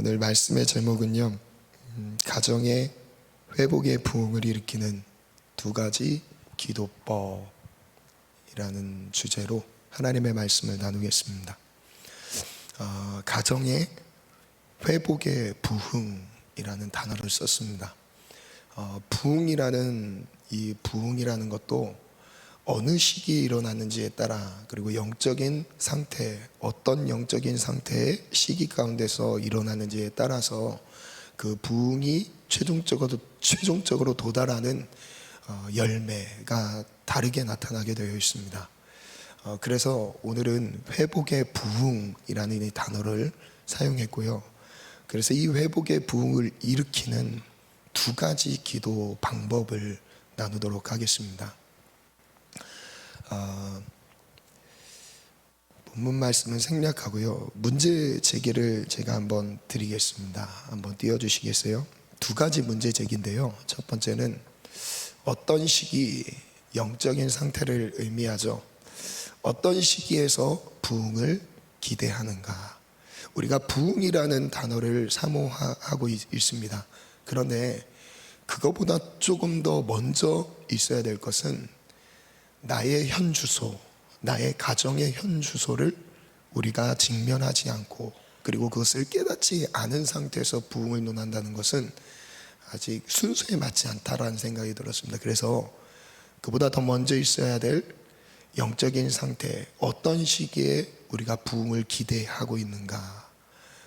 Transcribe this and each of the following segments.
오늘 말씀의 제목은요, 가정의 회복의 부흥을 일으키는 두 가지 기도법이라는 주제로 하나님의 말씀을 나누겠습니다. 가정의 회복의 부흥이라는 단어를 썼습니다. 부흥이라는 것도 어느 시기에 일어났는지에 따라, 그리고 영적인 상태, 어떤 영적인 상태의 시기 가운데서 일어나는지에 따라서 그 부흥이 최종적으로 도달하는 열매가 다르게 나타나게 되어 있습니다. 그래서 오늘은 회복의 부흥이라는 이 단어를 사용했고요. 그래서 이 회복의 부흥을 일으키는 두 가지 기도 방법을 나누도록 하겠습니다. 본문 말씀은 생략하고요, 문제 제기를 제가 한번 드리겠습니다. 한번 띄워주시겠어요? 두 가지 문제 제기인데요, 첫 번째는 어떤 시기, 영적인 상태를 의미하죠. 어떤 시기에서 부흥을 기대하는가. 우리가 부흥이라는 단어를 사모하고 있습니다. 그런데 그거보다 조금 더 먼저 있어야 될 것은 나의 현 주소, 나의 가정의 현 주소를 우리가 직면하지 않고, 그리고 그것을 깨닫지 않은 상태에서 부흥을 논한다는 것은 아직 순서에 맞지 않다라는 생각이 들었습니다. 그래서 그보다 더 먼저 있어야 될 영적인 상태, 어떤 시기에 우리가 부흥을 기대하고 있는가.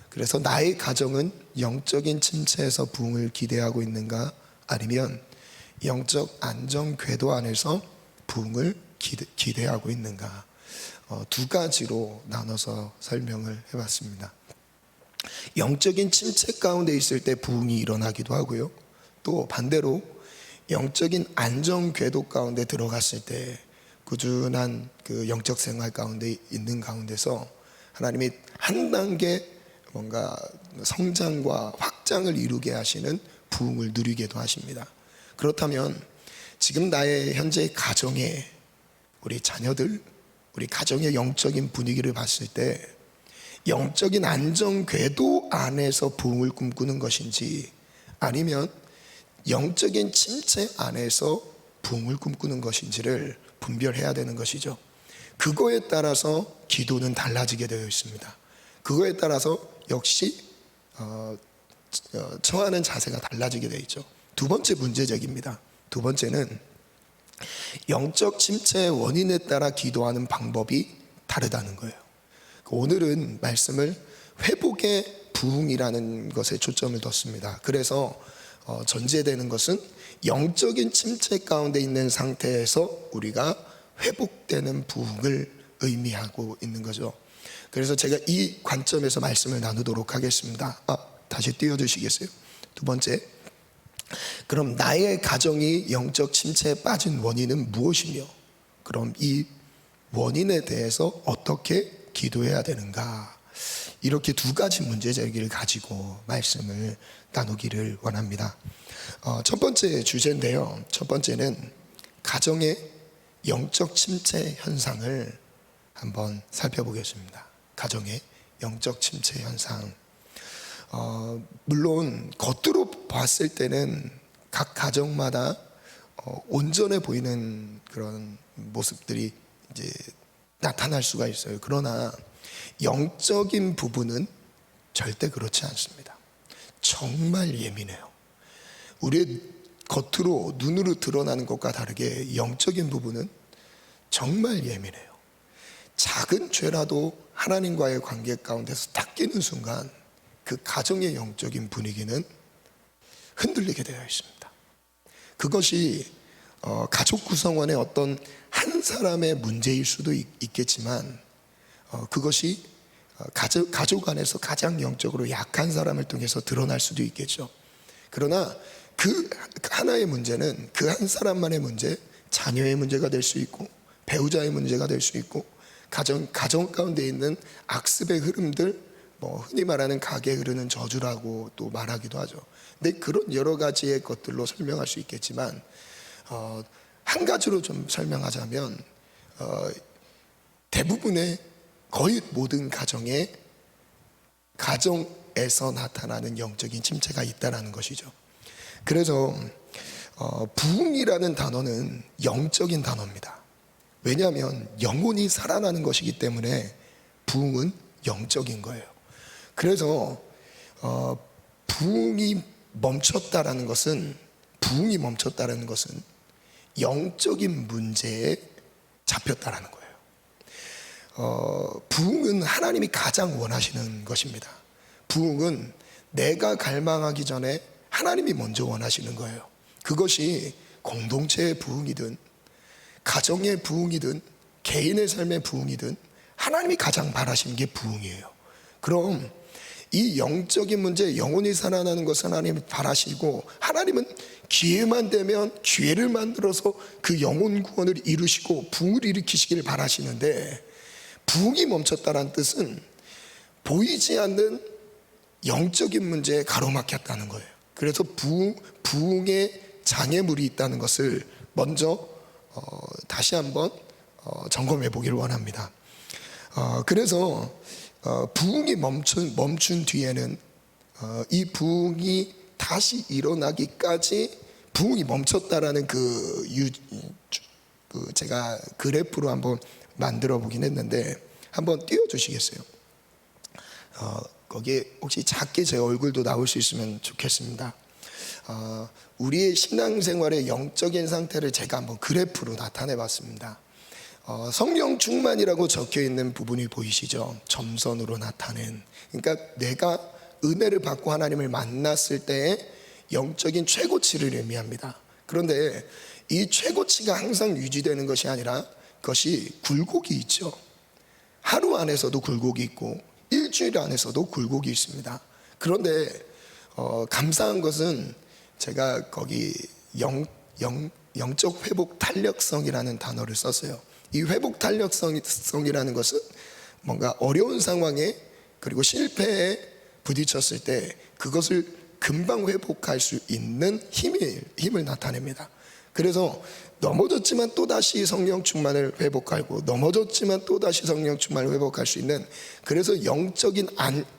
그래서 나의 가정은 영적인 침체에서 부흥을 기대하고 있는가, 아니면 영적 안정 궤도 안에서 부흥을 기대하고 있는가. 두 가지로 나눠서 설명을 해봤습니다. 영적인 침체 가운데 있을 때 부흥이 일어나기도 하고요, 또 반대로 영적인 안정 궤도 가운데 들어갔을 때 꾸준한 그 영적 생활 가운데 있는 가운데서 하나님이 한 단계 뭔가 성장과 확장을 이루게 하시는 부흥을 누리게도 하십니다. 그렇다면 지금 나의 현재 가정에, 우리 자녀들, 우리 가정의 영적인 분위기를 봤을 때 영적인 안정 궤도 안에서 부흥을 꿈꾸는 것인지, 아니면 영적인 침체 안에서 부흥을 꿈꾸는 것인지를 분별해야 되는 것이죠. 그거에 따라서 기도는 달라지게 되어 있습니다. 그거에 따라서 역시 처하는 자세가 달라지게 되어 있죠. 두 번째 문제적입니다. 두 번째는 영적 침체의 원인에 따라 기도하는 방법이 다르다는 거예요. 오늘은 말씀을 회복의 부흥이라는 것에 초점을 뒀습니다. 그래서 전제되는 것은 영적인 침체 가운데 있는 상태에서 우리가 회복되는 부흥을 의미하고 있는 거죠. 그래서 제가 이 관점에서 말씀을 나누도록 하겠습니다. 다시 띄워주시겠어요? 두 번째, 그럼 나의 가정이 영적 침체에 빠진 원인은 무엇이며, 그럼 이 원인에 대해서 어떻게 기도해야 되는가. 이렇게 두 가지 문제 제기를 가지고 말씀을 나누기를 원합니다. 첫 번째 주제인데요, 첫 번째는 가정의 영적 침체 현상을 한번 살펴보겠습니다. 가정의 영적 침체 현상. 물론 겉으로 봤을 때는 각 가정마다 온전해 보이는 그런 모습들이 이제 나타날 수가 있어요. 그러나 영적인 부분은 절대 그렇지 않습니다. 정말 예민해요. 우리의 겉으로 눈으로 드러나는 것과 다르게 영적인 부분은 정말 예민해요. 작은 죄라도 하나님과의 관계 가운데서 딱 끼는 순간 그 가정의 영적인 분위기는 흔들리게 되어 있습니다. 그것이 가족 구성원의 어떤 한 사람의 문제일 수도 있겠지만, 그것이 가족 안에서 가장 영적으로 약한 사람을 통해서 드러날 수도 있겠죠. 그러나 그 하나의 문제는 그 한 사람만의 문제, 자녀의 문제가 될 수 있고, 배우자의 문제가 될 수 있고, 가정 가운데 있는 악습의 흐름들, 흔히 말하는 가게에 흐르는 저주라고 또 말하기도 하죠. 근데 그런 여러 가지의 것들로 설명할 수 있겠지만, 한 가지로 좀 설명하자면, 대부분의 거의 모든 가정의 가정 부흥에서 나타나는 영적인 침체가 있다라는 것이죠. 그래서 부흥이라는 단어는 영적인 단어입니다. 왜냐하면 영혼이 살아나는 것이기 때문에 부흥은 영적인 거예요. 그래서 부흥이 멈췄다라는 것은 영적인 문제에 잡혔다라는 거예요. 부흥은 하나님이 가장 원하시는 것입니다. 부흥은 내가 갈망하기 전에 하나님이 먼저 원하시는 거예요. 그것이 공동체의 부흥이든 가정의 부흥이든 개인의 삶의 부흥이든 하나님이 가장 바라시는 게 부흥이에요. 그럼 이 영적인 문제, 영혼이 살아나는 것을 하나님이 바라시고, 하나님은 기회만 되면 기회를 만들어서 그 영혼 구원을 이루시고 부흥을 일으키시기를 바라시는데, 부흥이 멈췄다는 뜻은 보이지 않는 영적인 문제에 가로막혔다는 거예요. 그래서 부흥의 장애물이 있다는 것을 먼저 다시 한번 점검해 보기를 원합니다. 그래서 부흥이 멈춘 뒤에는 이 부흥이 다시 일어나기까지 부흥이 멈췄다라는 제가 그래프로 한번 만들어 보긴 했는데, 한번 띄워주시겠어요? 거기에 혹시 작게 제 얼굴도 나올 수 있으면 좋겠습니다. 우리의 신앙생활의 영적인 상태를 제가 한번 그래프로 나타내 봤습니다. 성령 충만이라고 적혀 있는 부분이 보이시죠? 점선으로 나타낸, 그러니까 내가 은혜를 받고 하나님을 만났을 때의 영적인 최고치를 의미합니다. 그런데 이 최고치가 항상 유지되는 것이 아니라 그것이 굴곡이 있죠. 하루 안에서도 굴곡이 있고 일주일 안에서도 굴곡이 있습니다. 그런데 감사한 것은 제가 거기 영적 회복 탄력성이라는 단어를 썼어요. 이 회복 탄력성이라는 것은 뭔가 어려운 상황에 그리고 실패에 부딪혔을 때 그것을 금방 회복할 수 있는 힘을 나타냅니다. 그래서 넘어졌지만 또다시 성령 충만을 회복하고, 넘어졌지만 또다시 성령 충만을 회복할 수 있는, 그래서 영적인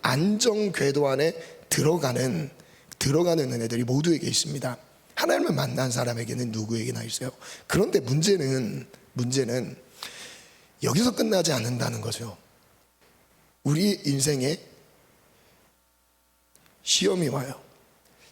안정 궤도 안에 들어가는 은혜들이 모두에게 있습니다. 하나님을 만난 사람에게는 누구에게나 있어요. 그런데 문제는 여기서 끝나지 않는다는 거죠. 우리 인생에 시험이 와요.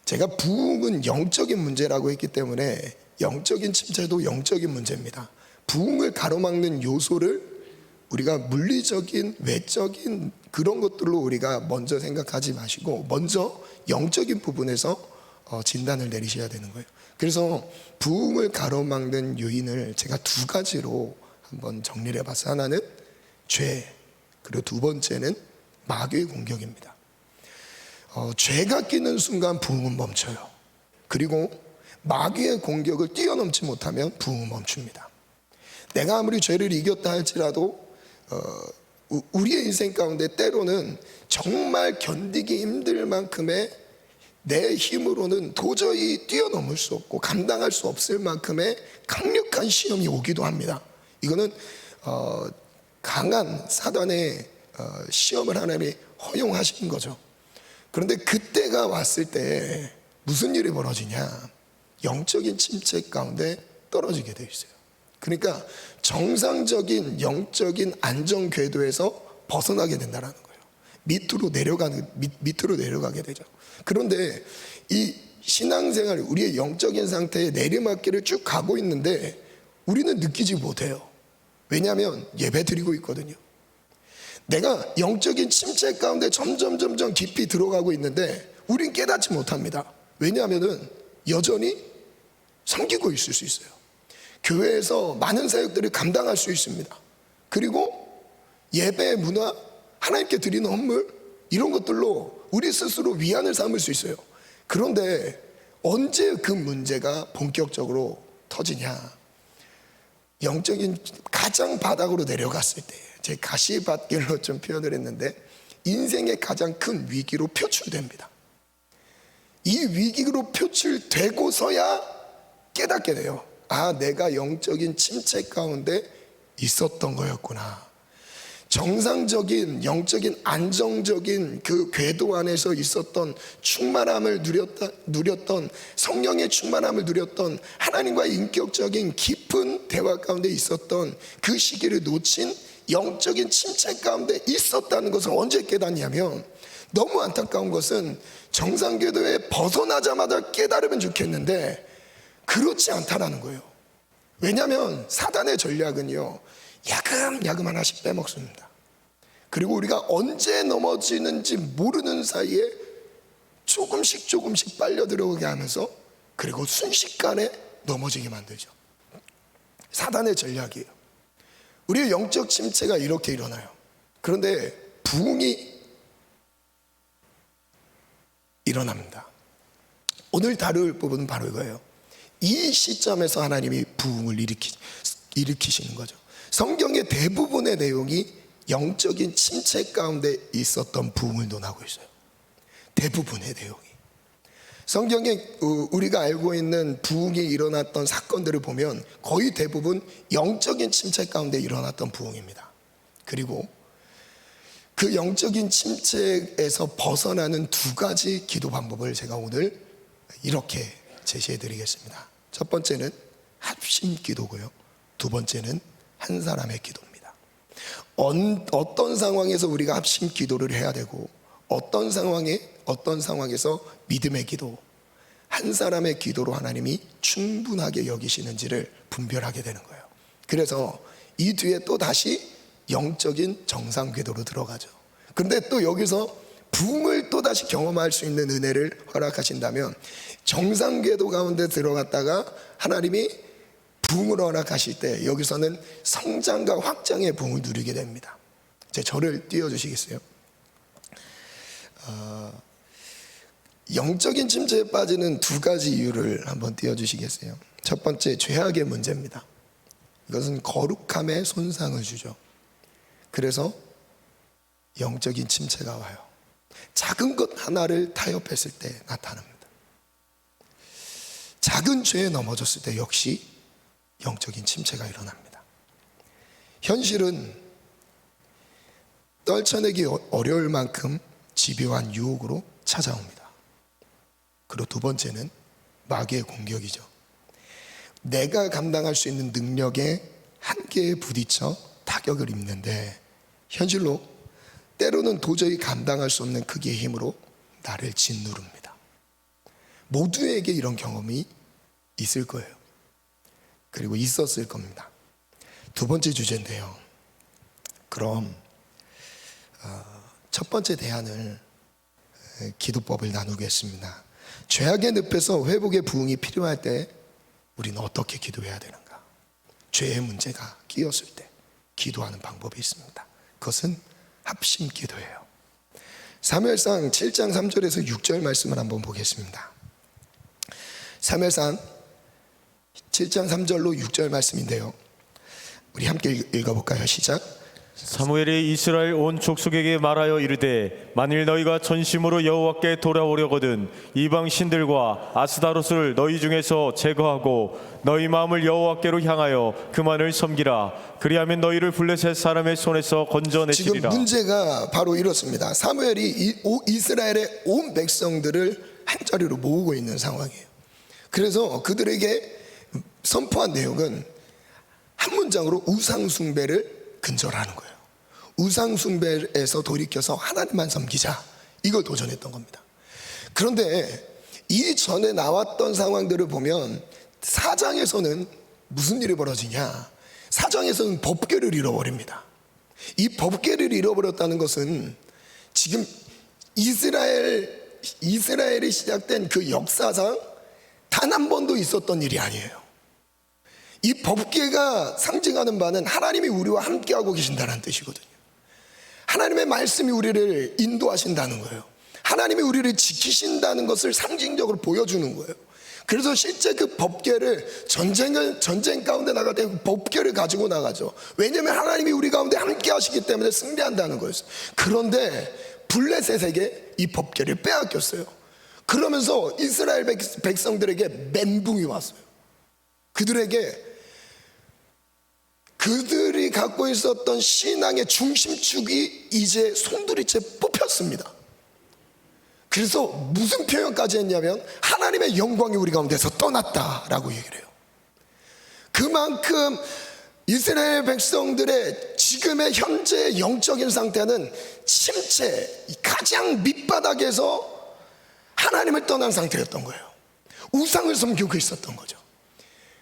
제가 부흥은 영적인 문제라고 했기 때문에 영적인 침체도 영적인 문제입니다. 부흥을 가로막는 요소를 우리가 물리적인, 외적인 그런 것들로 우리가 먼저 생각하지 마시고 먼저 영적인 부분에서 진단을 내리셔야 되는 거예요. 그래서 부흥을 가로막는 요인을 제가 두 가지로 한번 정리를 해봤어요. 하나는 죄, 그리고 두 번째는 마귀의 공격입니다. 죄가 끼는 순간 부흥은 멈춰요. 그리고 마귀의 공격을 뛰어넘지 못하면 부흥은 멈춥니다. 내가 아무리 죄를 이겼다 할지라도 우리의 인생 가운데 때로는 정말 견디기 힘들 만큼의, 내 힘으로는 도저히 뛰어넘을 수 없고 감당할 수 없을 만큼의 강력한 시험이 오기도 합니다. 이거는 강한 사단의 시험을 하나님이 허용하신 거죠. 그런데 그때가 왔을 때 무슨 일이 벌어지냐? 영적인 침체 가운데 떨어지게 되어 있어요. 그러니까 정상적인 영적인 안정 궤도에서 벗어나게 된다는 거예요. 밑으로 내려가게 되죠. 그런데 이 신앙생활, 우리의 영적인 상태에 내리막길을 쭉 가고 있는데 우리는 느끼지 못해요. 왜냐하면 예배 드리고 있거든요. 내가 영적인 침체 가운데 점점 깊이 들어가고 있는데 우린 깨닫지 못합니다. 왜냐하면 여전히 섬기고 있을 수 있어요. 교회에서 많은 사역들을 감당할 수 있습니다. 그리고 예배 문화, 하나님께 드리는 헌물, 이런 것들로 우리 스스로 위안을 삼을 수 있어요. 그런데 언제 그 문제가 본격적으로 터지냐? 영적인 가장 바닥으로 내려갔을 때, 제 가시밭길로 좀 표현을 했는데 인생의 가장 큰 위기로 표출됩니다. 이 위기로 표출되고서야 깨닫게 돼요. 아, 내가 영적인 침체 가운데 있었던 거였구나. 정상적인 영적인 안정적인 그 궤도 안에서 있었던 충만함을 누렸던 성령의 충만함을 누렸던 하나님과의 인격적인 깊은 대화 가운데 있었던 그 시기를 놓친 영적인 침체 가운데 있었다는 것을 언제 깨닫냐면, 너무 안타까운 것은 정상궤도에 벗어나자마자 깨달으면 좋겠는데 그렇지 않다라는 거예요. 왜냐하면 사단의 전략은요, 야금야금 하나씩 빼먹습니다. 그리고 우리가 언제 넘어지는지 모르는 사이에 조금씩 빨려 들어오게 하면서, 그리고 순식간에 넘어지게 만들죠. 사단의 전략이에요. 우리의 영적 침체가 이렇게 일어나요. 그런데 부흥이 일어납니다. 오늘 다룰 부분은 바로 이거예요. 이 시점에서 하나님이 부흥을 일으키시는 거죠. 성경의 대부분의 내용이 영적인 침체 가운데 있었던 부흥을 논하고 있어요. 대부분의 내용이. 성경에 우리가 알고 있는 부흥이 일어났던 사건들을 보면 거의 대부분 영적인 침체 가운데 일어났던 부흥입니다. 그리고 그 영적인 침체에서 벗어나는 두 가지 기도 방법을 제가 오늘 이렇게 제시해 드리겠습니다. 첫 번째는 합심 기도고요, 두 번째는 한 사람의 기도입니다. 어떤 상황에서 우리가 합심 기도를 해야 되고, 어떤 상황에서 믿음의 기도, 한 사람의 기도로 하나님이 충분하게 여기시는지를 분별하게 되는 거예요. 그래서 이 뒤에 또 다시 영적인 정상 궤도로 들어가죠. 그런데 또 여기서 부흥을 또 다시 경험할 수 있는 은혜를 허락하신다면, 정상 궤도 가운데 들어갔다가 하나님이 부흥을 허락하실 때 여기서는 성장과 확장의 부흥을 누리게 됩니다. 저를 띄워주시겠어요? 영적인 침체에 빠지는 두 가지 이유를 한번 띄워주시겠어요? 첫 번째, 죄악의 문제입니다. 이것은 거룩함에 손상을 주죠. 그래서 영적인 침체가 와요. 작은 것 하나를 타협했을 때 나타납니다. 작은 죄에 넘어졌을 때 역시 영적인 침체가 일어납니다. 현실은 떨쳐내기 어려울 만큼 집요한 유혹으로 찾아옵니다. 그리고 두 번째는 마귀의 공격이죠. 내가 감당할 수 있는 능력의 한계에 부딪혀 타격을 입는데, 현실로 때로는 도저히 감당할 수 없는 크기의 힘으로 나를 짓누릅니다. 모두에게 이런 경험이 있을 거예요. 그리고 있었을 겁니다. 두 번째 주제인데요, 그럼 첫 번째 대안을 기도법을 나누겠습니다. 죄악의 늪에서 회복의 부흥이 필요할 때 우리는 어떻게 기도해야 되는가? 죄의 문제가 끼었을 때 기도하는 방법이 있습니다. 그것은 합심 기도예요. 사무엘상 7장 3절에서 6절 말씀을 한번 보겠습니다. 사무엘상 7장 3절로 6절 말씀인데요, 우리 함께 읽어볼까요? 시작. 사무엘이 이스라엘 온 족속에게 말하여 이르되, 만일 너희가 전심으로 여호와께 돌아오려거든 이방 신들과 아스다롯을 너희 중에서 제거하고 너희 마음을 여호와께로 향하여 그만을 섬기라. 그리하면 너희를 블레셋 사람의 손에서 건져내시리라. 지금 문제가 바로 이렇습니다. 사무엘이 이스라엘의 온 백성들을 한자리로 모으고 있는 상황이에요. 그래서 그들에게 선포한 내용은 한 문장으로 우상 숭배를 근절하는 거예요. 우상 숭배에서 돌이켜서 하나님만 섬기자, 이걸 도전했던 겁니다. 그런데 이전에 나왔던 상황들을 보면 4장에서는 무슨 일이 벌어지냐, 4장에서는 법궤를 잃어버립니다. 이 법궤를 잃어버렸다는 것은 지금 이스라엘이 시작된 그 역사상 단 한 번도 있었던 일이 아니에요. 이 법궤가 상징하는 바는 하나님이 우리와 함께하고 계신다는 뜻이거든요. 하나님의 말씀이 우리를 인도하신다는 거예요. 하나님이 우리를 지키신다는 것을 상징적으로 보여주는 거예요. 그래서 실제 그 법궤를 전쟁 가운데 나갈 때 법궤를 가지고 나가죠. 왜냐하면 하나님이 우리 가운데 함께 하시기 때문에 승리한다는 거였어요. 그런데 블레셋에게 이 법궤를 빼앗겼어요. 그러면서 이스라엘 백성들에게 멘붕이 왔어요. 그들에게 그들이 갖고 있었던 신앙의 중심축이 이제 송두리째 뽑혔습니다. 그래서 무슨 표현까지 했냐면 하나님의 영광이 우리 가운데서 떠났다라고 얘기를 해요. 그만큼 이스라엘 백성들의 지금의 현재 영적인 상태는 침체, 가장 밑바닥에서 하나님을 떠난 상태였던 거예요. 우상을 섬기고 있었던 거죠.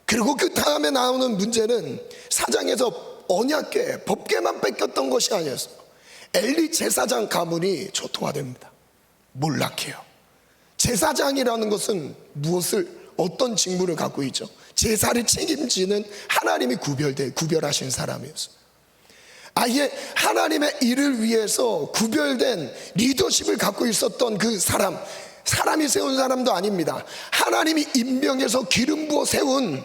그리고 그 다음에 나오는 문제는 사장에서 언약궤, 법궤만 뺏겼던 것이 아니었어요. 엘리 제사장 가문이 초토화됩니다. 몰락해요. 제사장이라는 것은 어떤 직무를 갖고 있죠? 제사를 책임지는 하나님이 구별하신 사람이었어요. 아예 하나님의 일을 위해서 구별된 리더십을 갖고 있었던 그 사람이 세운 사람도 아닙니다. 하나님이 임명해서 기름 부어 세운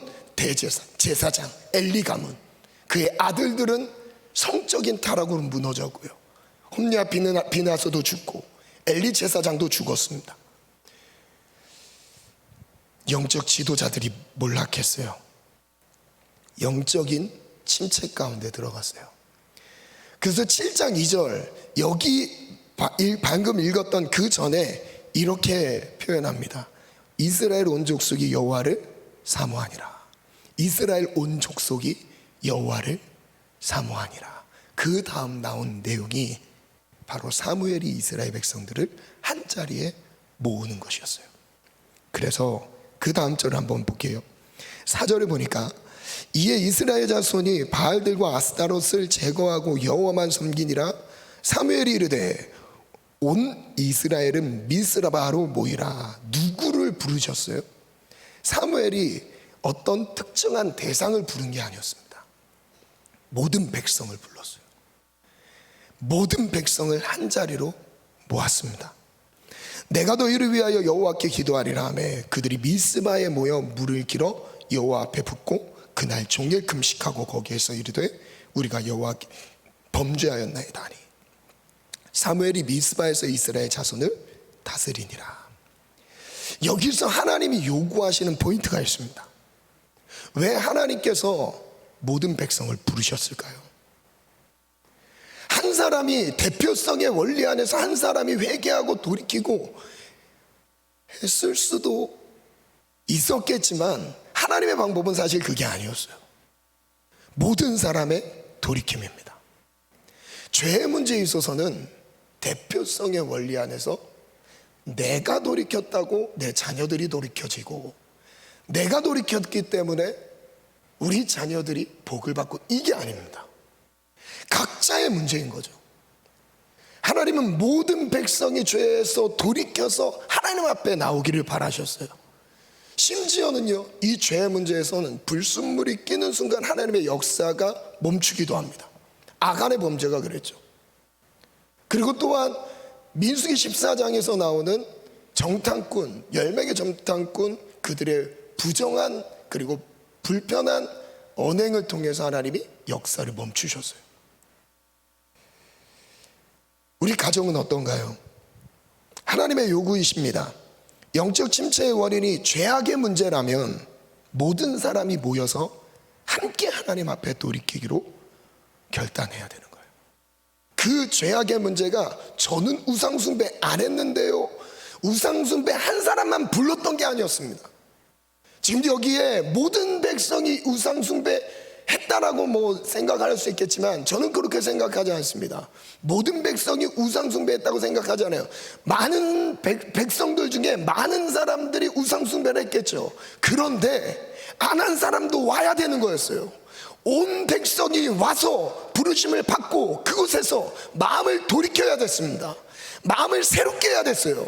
제사장 엘리 가문, 그의 아들들은 성적인 타락으로 무너졌고요. 홈리아 비나서도 죽고 엘리 제사장도 죽었습니다. 영적 지도자들이 몰락했어요. 영적인 침체 가운데 들어갔어요. 그래서 7장 2절 여기 방금 읽었던 그 전에 이렇게 표현합니다. 이스라엘 온 족속이 여호와를 사모하니라. 이스라엘 온 족속이 여호와를 사모하니라. 그 다음 나온 내용이 바로 사무엘이 이스라엘 백성들을 한 자리에 모으는 것이었어요. 그래서 그 다음 절을 한번 볼게요. 4절을 보니까 이에 이스라엘 자손이 바알들과 아스타롯을 제거하고 여호와만 섬기니라. 사무엘이 이르되 온 이스라엘은 미스라바로 모이라. 누구를 부르셨어요? 사무엘이 어떤 특정한 대상을 부른 게 아니었습니다. 모든 백성을 불렀어요. 모든 백성을 한 자리로 모았습니다. 내가 너희를 위하여 여호와께 기도하리라 하매 그들이 미스바에 모여 물을 길어 여호와 앞에 붓고 그날 종일 금식하고 거기에서 이르되 우리가 여호와께 범죄하였나이다 하니 사무엘이 미스바에서 이스라엘 자손을 다스리니라. 여기서 하나님이 요구하시는 포인트가 있습니다. 왜 하나님께서 모든 백성을 부르셨을까요? 한 사람이 대표성의 원리 안에서 한 사람이 회개하고 돌이키고 했을 수도 있었겠지만 하나님의 방법은 사실 그게 아니었어요. 모든 사람의 돌이킴입니다. 죄의 문제에 있어서는 대표성의 원리 안에서 내가 돌이켰다고 내 자녀들이 돌이켜지고 내가 돌이켰기 때문에 우리 자녀들이 복을 받고 이게 아닙니다. 각자의 문제인 거죠. 하나님은 모든 백성이 죄에서 돌이켜서 하나님 앞에 나오기를 바라셨어요. 심지어는요, 이 죄의 문제에서는 불순물이 끼는 순간 하나님의 역사가 멈추기도 합니다. 아간의 범죄가 그랬죠. 그리고 또한 민수기 14장에서 나오는 정탐꾼, 10명의 정탐꾼, 그들의 부정한 그리고 불편한 언행을 통해서 하나님이 역사를 멈추셨어요. 우리 가정은 어떤가요? 하나님의 요구이십니다. 영적 침체의 원인이 죄악의 문제라면 모든 사람이 모여서 함께 하나님 앞에 돌이키기로 결단해야 되는 거예요. 그 죄악의 문제가 저는 우상숭배 안 했는데요, 우상숭배 한 사람만 불렀던 게 아니었습니다. 지금 여기에 모든 백성이 우상숭배 했다라고 생각할 수 있겠지만 저는 그렇게 생각하지 않습니다. 모든 백성이 우상숭배했다고 생각하지 않아요. 많은 백성들 중에 많은 사람들이 우상숭배를 했겠죠. 그런데 안 한 사람도 와야 되는 거였어요. 온 백성이 와서 부르심을 받고 그곳에서 마음을 돌이켜야 됐습니다. 마음을 새롭게 해야 됐어요.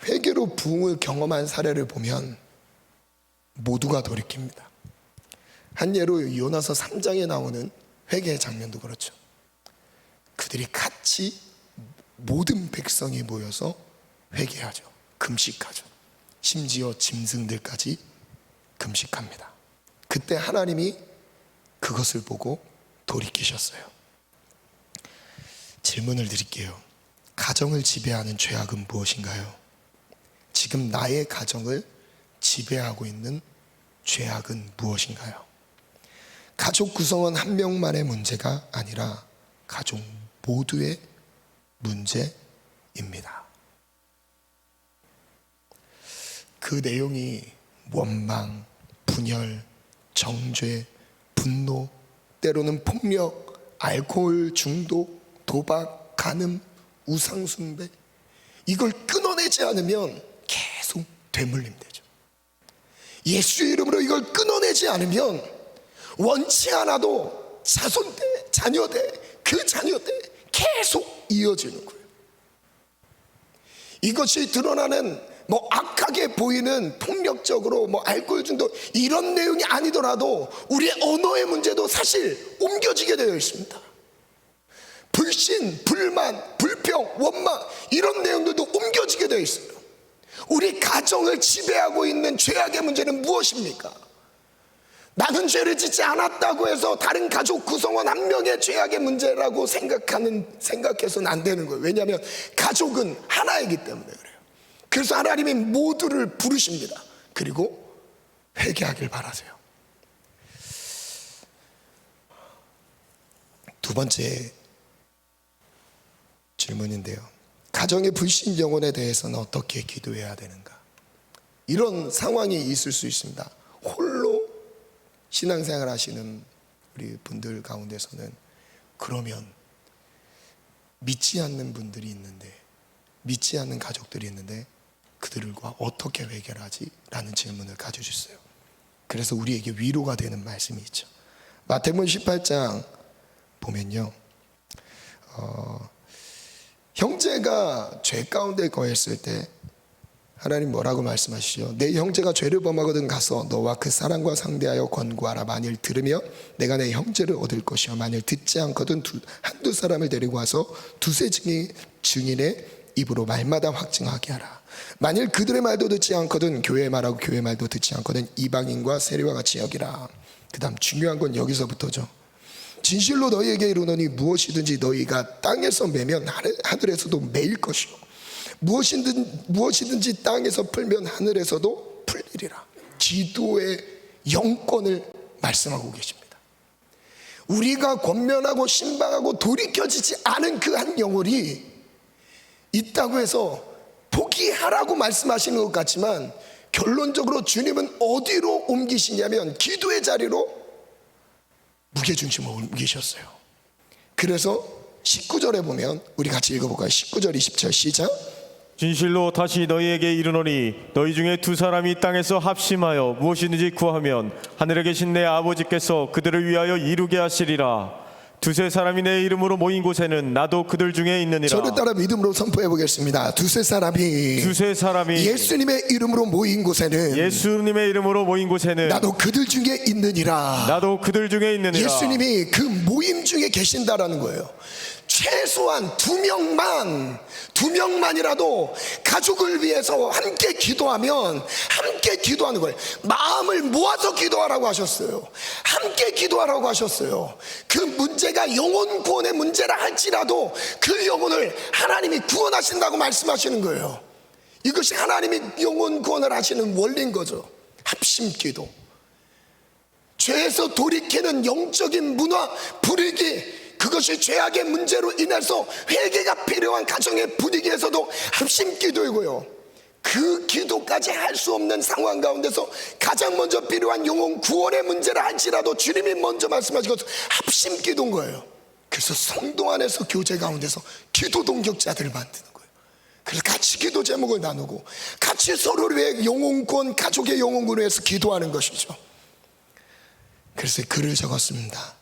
회개로 부흥을 경험한 사례를 보면 모두가 돌이킵니다. 한 예로 요나서 3장에 나오는 회개의 장면도 그렇죠. 그들이 같이 모든 백성이 모여서 회개하죠. 금식하죠. 심지어 짐승들까지 금식합니다. 그때 하나님이 그것을 보고 돌이키셨어요. 질문을 드릴게요. 가정을 지배하는 죄악은 무엇인가요? 지금 나의 가정을 지배하고 있는 죄악은 무엇인가요? 가족 구성원 한 명만의 문제가 아니라 가족 모두의 문제입니다. 그 내용이 원망, 분열, 정죄, 분노, 때로는 폭력, 알코올 중독, 도박, 간음, 우상숭배, 이걸 끊어내지 않으면 계속 되물림되죠. 예수의 이름으로 이걸 끊어내지 않으면 원치 않아도 자손 때, 자녀 때, 그 자녀 때 계속 이어지는 거예요. 이것이 드러나는 악하게 보이는 폭력적으로 알코올 중독 이런 내용이 아니더라도 우리의 언어의 문제도 사실 옮겨지게 되어 있습니다. 불신, 불만, 불평, 원망 이런 내용들도 옮겨지게 되어 있어요. 우리 가정을 지배하고 있는 죄악의 문제는 무엇입니까? 나는 죄를 짓지 않았다고 해서 다른 가족 구성원 한 명의 죄악의 문제라고 생각해서는 안 되는 거예요. 왜냐하면 가족은 하나이기 때문에 그래요. 그래서 하나님이 모두를 부르십니다. 그리고 회개하길 바라세요. 두 번째 질문인데요, 가정의 불신 영혼에 대해서는 어떻게 기도해야 되는가? 이런 상황이 있을 수 있습니다. 홀로 신앙생활 하시는 우리 분들 가운데서는 그러면 믿지 않는 분들이 있는데, 믿지 않는 가족들이 있는데 그들과 어떻게 해결하지? 라는 질문을 가져주셨어요. 그래서 우리에게 위로가 되는 말씀이 있죠. 마태복음 18장 보면요, 형제가 죄 가운데 거했을 때 하나님 뭐라고 말씀하시죠? 내 형제가 죄를 범하거든 가서 너와 그 사람과 상대하여 권고하라. 만일 들으며 내가 내 형제를 얻을 것이요 만일 듣지 않거든 한두 사람을 데리고 와서 두세 증인의 입으로 말마다 확증하게 하라. 만일 그들의 말도 듣지 않거든 교회의 말하고 교회의 말도 듣지 않거든 이방인과 세리와 같이 여기라. 그 다음 중요한 건 여기서부터죠. 진실로 너희에게 이르노니 무엇이든지 너희가 땅에서 매면 하늘에서도 매일 것이요 무엇이든지 땅에서 풀면 하늘에서도 풀리리라. 기도의 영권을 말씀하고 계십니다. 우리가 권면하고 신방하고 돌이켜지지 않은 그 한 영혼이 있다고 해서 포기하라고 말씀하시는 것 같지만 결론적으로 주님은 어디로 옮기시냐면 기도의 자리로 무게중심을 옮기셨어요. 그래서 19절에 보면 우리 같이 읽어볼까요? 19절 20절 시작. 진실로 다시 너희에게 이르노니 너희 중에 두 사람이 땅에서 합심하여 무엇이든지 구하면 하늘에 계신 내 아버지께서 그들을 위하여 이루게 하시리라. 두세 사람이 내 이름으로 모인 곳에는 나도 그들 중에 있느니라. 저를 따라 믿음으로 선포해 보겠습니다. 두세 사람이 예수님의 이름으로 모인 곳에는 나도 그들 중에 있느니라. 예수님이 그 모임 중에 계신다라는 거예요. 최소한 두 명만이라도 가족을 위해서 함께 기도하면 함께 기도하는 거예요. 마음을 모아서 기도하라고 하셨어요. 함께 기도하라고 하셨어요. 그 문제가 영혼 구원의 문제라 할지라도 그 영혼을 하나님이 구원하신다고 말씀하시는 거예요. 이것이 하나님이 영혼 구원을 하시는 원리인 거죠. 합심 기도, 죄에서 돌이키는 영적인 문화, 불이기, 그것이 죄악의 문제로 인해서 회개가 필요한 가정의 분위기에서도 합심 기도이고요, 그 기도까지 할 수 없는 상황 가운데서 가장 먼저 필요한 영혼 구원의 문제라 할지라도 주님이 먼저 말씀하신 것은 합심 기도인 거예요. 그래서 성도 안에서 교제 가운데서 기도 동역자들을 만드는 거예요. 그래서 같이 기도 제목을 나누고 같이 서로를 위해 영혼 구원, 가족의 영혼 구원을 위해서 기도하는 것이죠. 그래서 글을 적었습니다.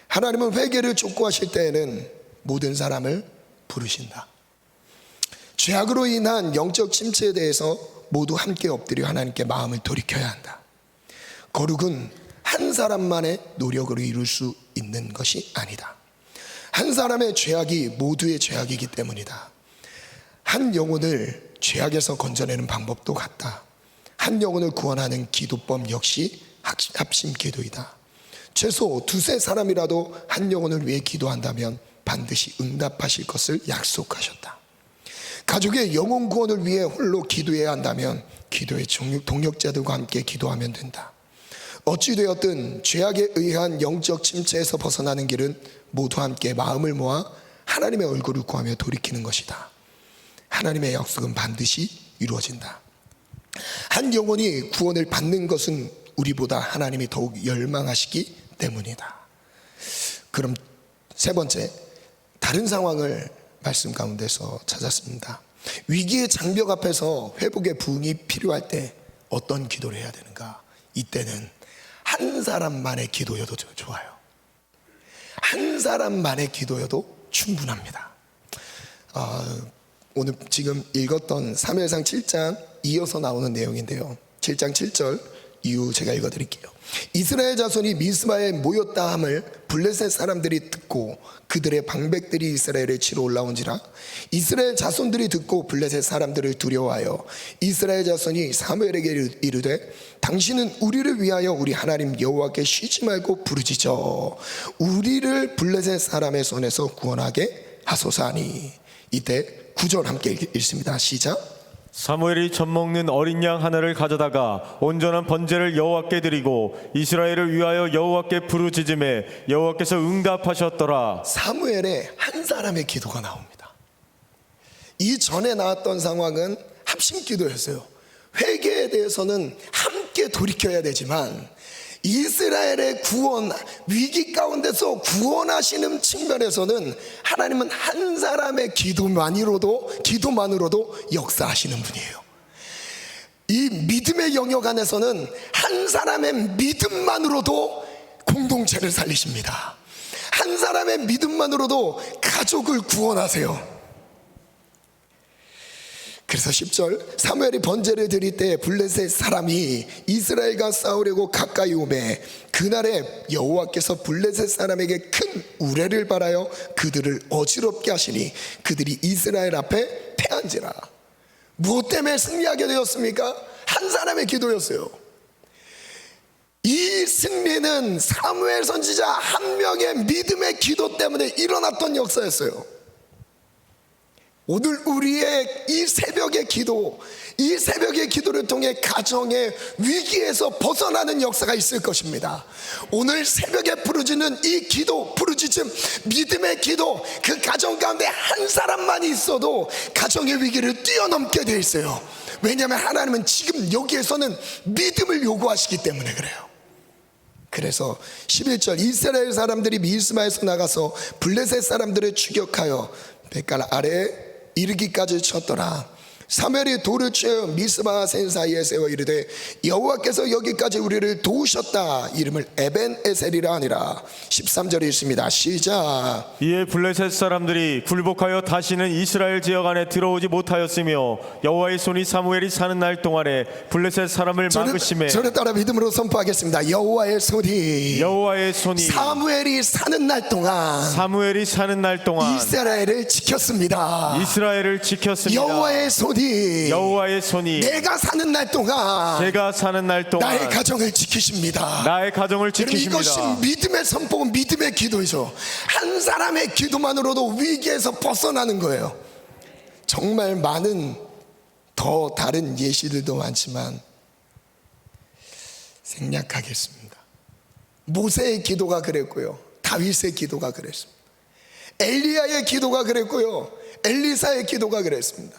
하나님은 회개를 촉구하실 때에는 모든 사람을 부르신다. 죄악으로 인한 영적 침체에 대해서 모두 함께 엎드려 하나님께 마음을 돌이켜야 한다. 거룩은 한 사람만의 노력으로 이룰 수 있는 것이 아니다. 한 사람의 죄악이 모두의 죄악이기 때문이다. 한 영혼을 죄악에서 건져내는 방법도 같다. 한 영혼을 구원하는 기도법 역시 합심 기도이다. 최소 두세 사람이라도 한 영혼을 위해 기도한다면 반드시 응답하실 것을 약속하셨다. 가족의 영혼 구원을 위해 홀로 기도해야 한다면 기도의 동역자들과 함께 기도하면 된다. 어찌되었든 죄악에 의한 영적 침체에서 벗어나는 길은 모두 함께 마음을 모아 하나님의 얼굴을 구하며 돌이키는 것이다. 하나님의 약속은 반드시 이루어진다. 한 영혼이 구원을 받는 것은 우리보다 하나님이 더욱 열망하시기 때문이다. 그럼 세 번째, 다른 상황을 말씀 가운데서 찾았습니다. 위기의 장벽 앞에서 회복의 부흥이 필요할 때 어떤 기도를 해야 되는가? 이때는 한 사람만의 기도여도 좋아요. 한 사람만의 기도여도 충분합니다. 오늘 지금 읽었던 사무엘상 7장 이어서 나오는 내용인데요, 7장 7절 이후 제가 읽어드릴게요. 이스라엘 자손이 미스바에 모였다 함을 블레셋 사람들이 듣고 그들의 방백들이 이스라엘에 치러 올라온지라. 이스라엘 자손들이 듣고 블레셋 사람들을 두려워하여 이스라엘 자손이 사무엘에게 이르되 당신은 우리를 위하여 우리 하나님 여호와께 쉬지 말고 부르짖어 우리를 블레셋 사람의 손에서 구원하게 하소서 하니. 이때 9절 함께 읽습니다. 시작. 사무엘이 젖 먹는 어린 양 하나를 가져다가 온전한 번제를 여호와께 드리고 이스라엘을 위하여 여호와께 부르짖음에 여호와께서 응답하셨더라. 사무엘의 한 사람의 기도가 나옵니다. 이 전에 나왔던 상황은 합심 기도였어요. 회개에 대해서는 함께 돌이켜야 되지만 이스라엘의 구원, 위기 가운데서 구원하시는 측면에서는 하나님은 한 사람의 기도만으로도 역사하시는 분이에요. 이 믿음의 영역 안에서는 한 사람의 믿음만으로도 공동체를 살리십니다. 한 사람의 믿음만으로도 가족을 구원하세요. 그래서 10절, 사무엘이 번제를 드릴 때 블레셋 사람이 이스라엘과 싸우려고 가까이 오매 그날에 여호와께서 블레셋 사람에게 큰 우레를 발하여 그들을 어지럽게 하시니 그들이 이스라엘 앞에 패한지라. 무엇 때문에 승리하게 되었습니까? 한 사람의 기도였어요. 이 승리는 사무엘 선지자 한 명의 믿음의 기도 때문에 일어났던 역사였어요. 오늘 우리의 이 새벽의 기도를 통해 가정의 위기에서 벗어나는 역사가 있을 것입니다. 오늘 새벽에 부르짖는 이 기도, 부르짖음, 믿음의 기도, 그 가정 가운데 한 사람만 있어도 가정의 위기를 뛰어넘게 돼 있어요. 왜냐하면 하나님은 지금 여기에서는 믿음을 요구하시기 때문에 그래요. 그래서 11절, 이스라엘 사람들이 미스마에서 나가서 블레셋 사람들을 추격하여 벳갈 아래에 이르기까지 쳤더라. 사무엘이 돌을 취하여 미스바 센 사이에 세워 이르되 여호와께서 여기까지 우리를 도우셨다. 이름을 에벤에셀이라 하니라. 13절에 있습니다. 시작. 이에 블레셋 사람들이 굴복하여 다시는 이스라엘 지역 안에 들어오지 못하였으며 여호와의 손이 사무엘이 사는 날 동안에 블레셋 사람을 막으심에. 저를 따라 믿음으로 선포하겠습니다. 여호와의 손이 사무엘이 사는 날 동안 이스라엘을 지켰습니다. 여호와의 손이 내가 사는 날 동안 나의 가정을 지키십니다. 이것이 믿음의 선포고 믿음의 기도이죠. 한 사람의 기도만으로도 위기에서 벗어나는 거예요. 정말 많은 더 다른 예시들도 많지만 생략하겠습니다. 모세의 기도가 그랬고요, 다윗의 기도가 그랬습니다. 엘리야의 기도가 그랬고요, 엘리사의 기도가 그랬습니다.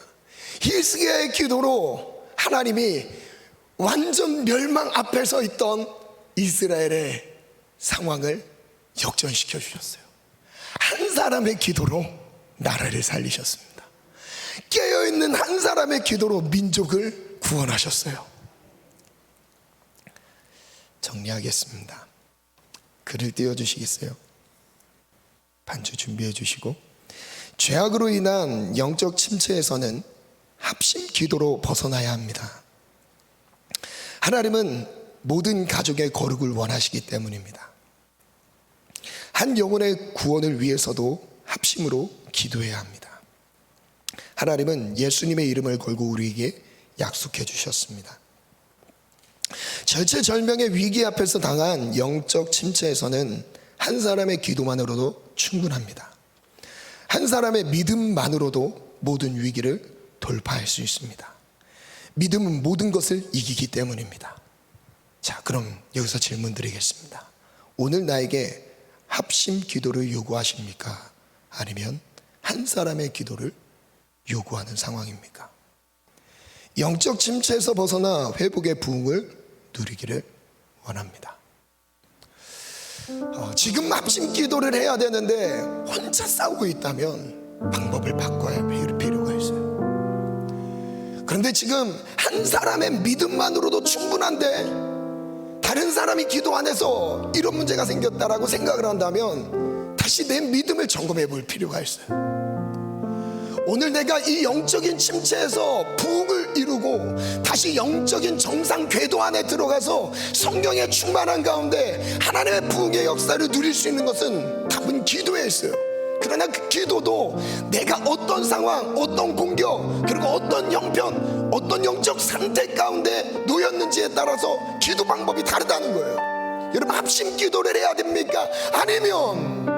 히스기야의 기도로 하나님이 완전 멸망 앞에 서 있던 이스라엘의 상황을 역전시켜 주셨어요. 한 사람의 기도로 나라를 살리셨습니다. 깨어있는 한 사람의 기도로 민족을 구원하셨어요. 정리하겠습니다. 글을 띄워주시겠어요? 반주 준비해 주시고. 죄악으로 인한 영적 침체에서는 합심 기도로 벗어나야 합니다. 하나님은 모든 가족의 거룩을 원하시기 때문입니다. 한 영혼의 구원을 위해서도 합심으로 기도해야 합니다. 하나님은 예수님의 이름을 걸고 우리에게 약속해 주셨습니다. 절체절명의 위기 앞에서 당한 영적 침체에서는 한 사람의 기도만으로도 충분합니다. 한 사람의 믿음만으로도 모든 위기를 돌파할 수 있습니다. 믿음은 모든 것을 이기기 때문입니다. 자, 그럼 여기서 질문 드리겠습니다. 오늘 나에게 합심 기도를 요구하십니까? 아니면 한 사람의 기도를 요구하는 상황입니까? 영적 침체에서 벗어나 회복의 부흥을 누리기를 원합니다. 지금 합심 기도를 해야 되는데 혼자 싸우고 있다면 방법을 바꿔야 할 필요가 있어요. 그런데 지금 한 사람의 믿음만으로도 충분한데 다른 사람이 기도 안 해서 이런 문제가 생겼다라고 생각을 한다면 다시 내 믿음을 점검해 볼 필요가 있어요. 오늘 내가 이 영적인 침체에서 부흥을 이루고 다시 영적인 정상 궤도 안에 들어가서 성령의 충만한 가운데 하나님의 부흥의 역사를 누릴 수 있는 것은 답은 기도에 있어요. 그러나 그 기도도 내가 어떤 상황, 어떤 공격, 그리고 어떤 형편, 어떤 영적 상태 가운데 놓였는지에 따라서 기도 방법이 다르다는 거예요. 여러분, 합심 기도를 해야 됩니까? 아니면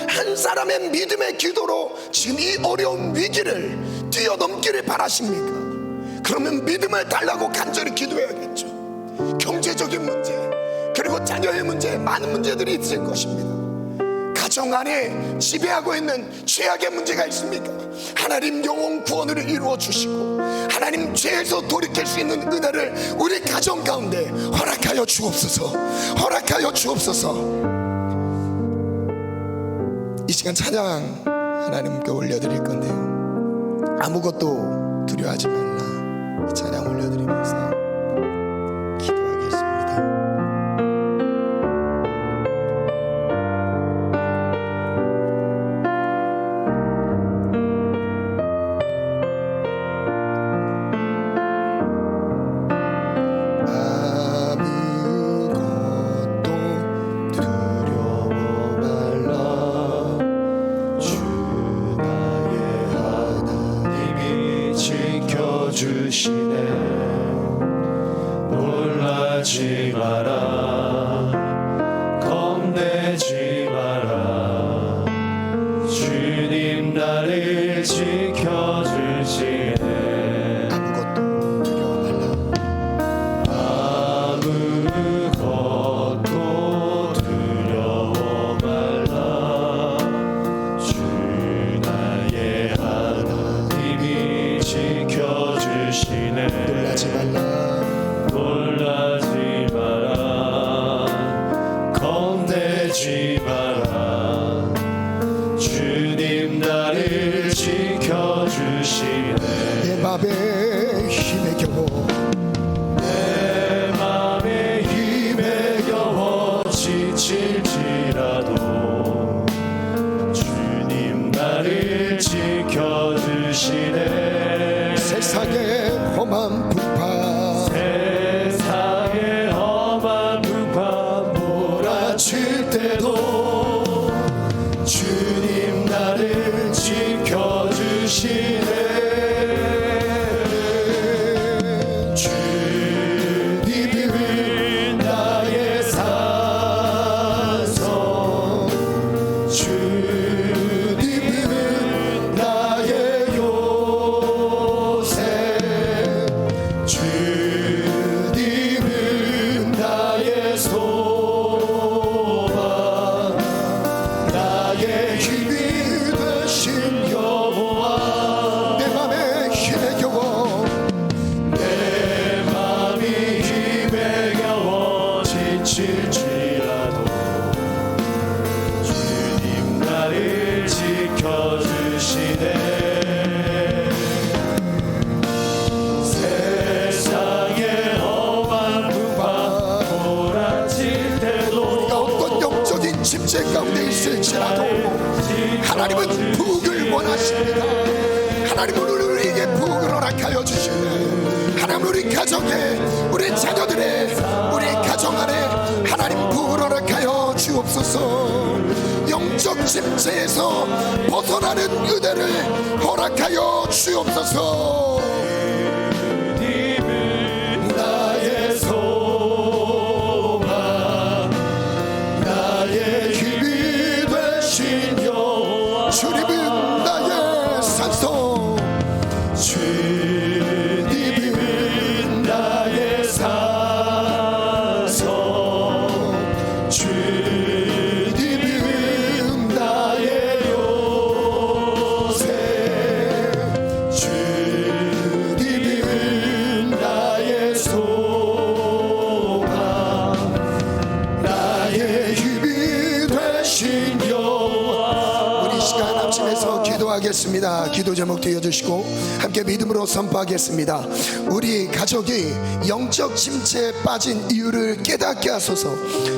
한 사람의 믿음의 기도로 지금 이 어려운 위기를 뛰어넘기를 바라십니까? 그러면 믿음을 달라고 간절히 기도해야겠죠. 경제적인 문제, 그리고 자녀의 문제, 많은 문제들이 있을 것입니다. 가정 안에 지배하고 있는 죄악의 문제가 있습니까? 하나님 영혼 구원을 이루어 주시고 하나님 죄에서 돌이킬 수 있는 은혜를 우리 가정 가운데 허락하여 주옵소서. 허락하여 주옵소서. 이 시간 찬양 하나님께 올려드릴 건데요, 아무것도 두려워하지 말라, 이 찬양 올려드리면서 기도하겠습니다. 놀라지 마라, 겁내지 마라, 주님 나를 지켜주시네. 아무것도 두려워 말라. 아무것도 두려워 말라, 주 나의 하나님이 지켜주시네. 놀라지 말라. 놀라지 마라, 겁내지 마라, 주님 나를 지켜주시네. 내 맘에 힘에 겨워, 내 맘에 힘에 겨워 지칠지라도 주님 나를 지켜주시네. 세상의 험한 풍파, 세상의 험한 풍파 몰아칠 때도 주님 나를 지켜주시네. 주님은 나의 산성, 주님은 나의 요새, 주님은 나의 소망, 나의 힘이 되신 여호와. 내 맘에 힘에 겨워, 내 맘이 힘에 겨워 지칠지라도 주님 나를 지켜주시네. 세상의 험한 풍파 몰아칠 때도 어떤 영적인 침체 가운데 있을지라도 하나님은 부흥을 원하십니다. 하나님은 우리에게 부흥을 허락하여 주시네. 하나님, 우리 가정에, 우리 자녀들의, 우리 가정 안에 하나님 부흥을 허락하여 주옵소서. 영적 침체에서 벗어나는 은혜를 허락하여 주옵소서. 나의 소망, 나의 힘이 되신 여호와. 주님은 나의 산성, 주님은 나의 산성, 기도하겠습니다. 기도 제목 띄워주시고 함께 믿음으로 선포하겠습니다. 우리 가족이 영적 침체에 빠진 이유를 깨닫게 하소서.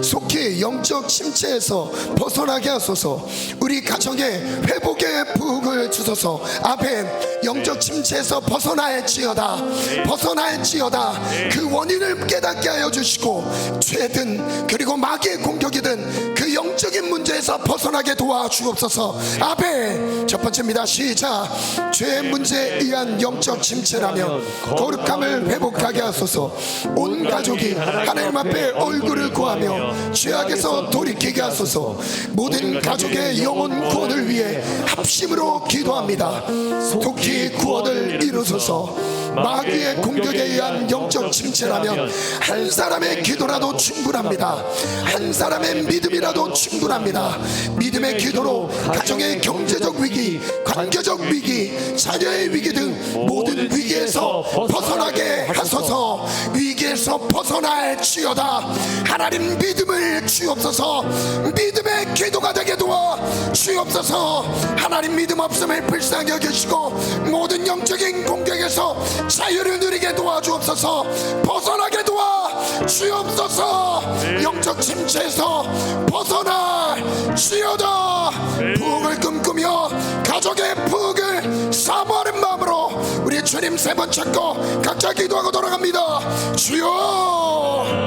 속히 영적 침체에서 벗어나게 하소서. 우리 가정에 회복의 부흥을 주소서. 아멘. 영적 침체에서 벗어나야지어다. 벗어나야지어다. 그 원인을 깨닫게 하여 주시고 죄든 그리고 마귀의 공격이든 그 영적인 문제에서 벗어나게 도와주옵소서. 아멘. 첫 번째입니다. 시작. 죄의 문제에 의한 영적 침체라면 거룩함을 회복하게 하소서. 온 가족이 하나님 앞에 얼굴을 구하며 죄악에서 돌이키게 하소서. 모든 가족의 영혼 구원을 위해 합심으로 기도합니다. 속히 구원을 이루소서. 마귀의 공격에 의한 영적 침체라면 한 사람의 기도라도 충분합니다. 한 사람의 믿음이라도 충분합니다. 믿음의 기도로 가정의 경제적 위기, 관계적 위기, 자녀의 위기 등 모든 위기에서 벗어나게 하소서. 위기에서 벗어날지어다. 하나님 믿음을 주옵소서. 믿음의 기도가 되게 도와 주옵소서. 하나님 믿음 없음을 불쌍히 여기시고 모든 영적인 공격에서 자유를 누리게 도와주옵소서. 벗어나게 도와 주옵소서. 영적 침체에서 벗어날지어다. 부흥을 꿈꾸며 가족의 부흥을 사모하는 마음으로 우리 주님 세 번 찾고 각자 기도하고 돌아갑니다. 주여.